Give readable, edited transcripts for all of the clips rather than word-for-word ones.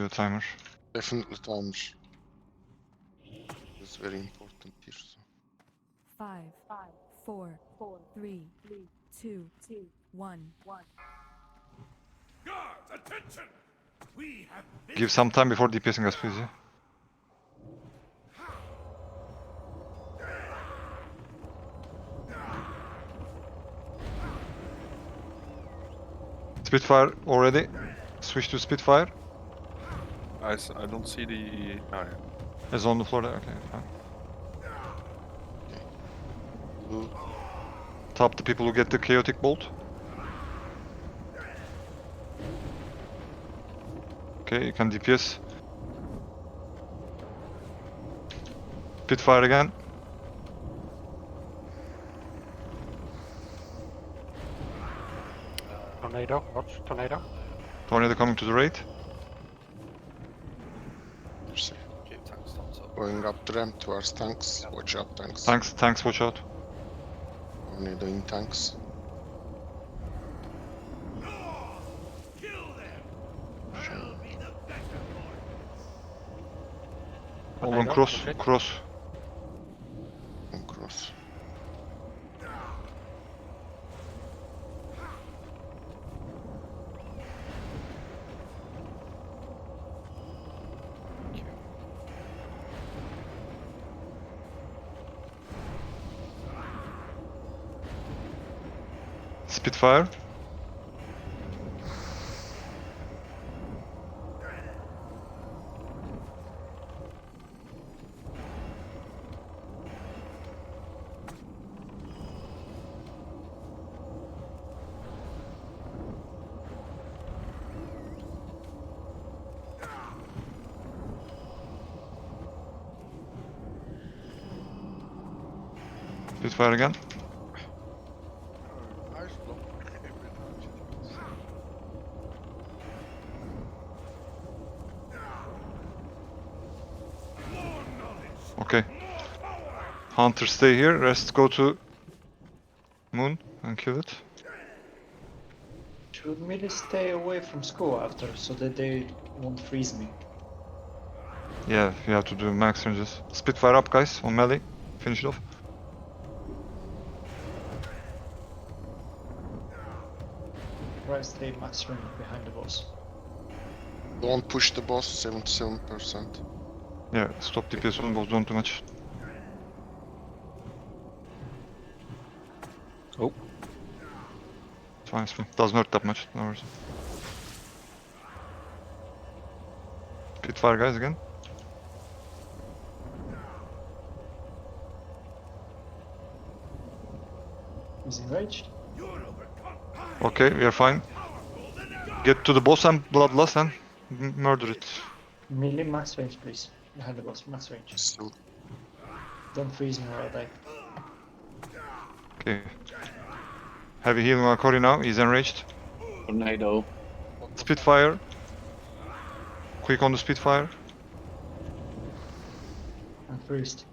you a timer. Definitely timer. It's very important here. So. 5, 4, 3, 2, 1. Guards, attention! We have Give some time before DPSing us, please. Yeah? Spitfire already. Switch to Spitfire. I don't see the... Oh, yeah. It's on the floor there. Okay, fine. Blue. Top the people who get the chaotic bolt. Okay, you can DPS. Spitfire again. Tornado, watch, tornado. Tornado coming to the raid. There's Okay, tank stops up. going up the ramp towards tanks. Watch out, tanks. Tanks, watch out. Tornado in tanks. kill them! I'll be the better for All on Tornado, cross, okay. cross. On cross. Spitfire. Spitfire again. Okay. Hunter, stay here. Rest, go to Moon and kill it. Should really stay away from school after, so that they won't freeze me. Yeah, you have to do max ranges. Spitfire up, guys, on melee. Finish it off. Try to stay max range behind the boss. Don't push the boss, 77%. Yeah, stop DPS on boss, don't too much. Oh. It's fine, it's fine. Doesn't hurt that much, no worries. Spitfire, guys, again. Is enraged? Okay, we are fine. Get to the boss and bloodlust and murder it. Melee max range, please. Behind the boss, max range. Still. Don't freeze me or I'll die. Okay. Heavy healing on Cory now, he's enraged. Tornado. Spitfire. Quick on the Spitfire. I'm freezed.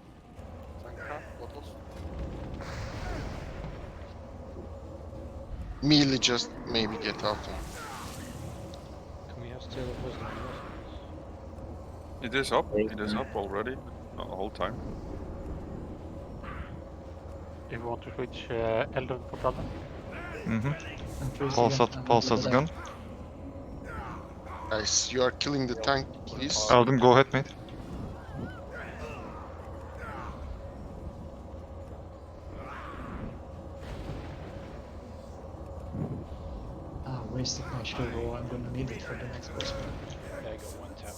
Tank craft, bottles. Melee just maybe get out. Can we have still wisdom? It is up. It is up already. The whole time. If you want to switch Eldon for Brother. Mm-hmm. I'm freezed Pulse again. at, pulse at the gun. Guys, you are killing the tank, please. Alden, go ahead, mate. Ah, wasted my shield. Oh, I'm gonna need it for the next boss. Yeah, I got one tap.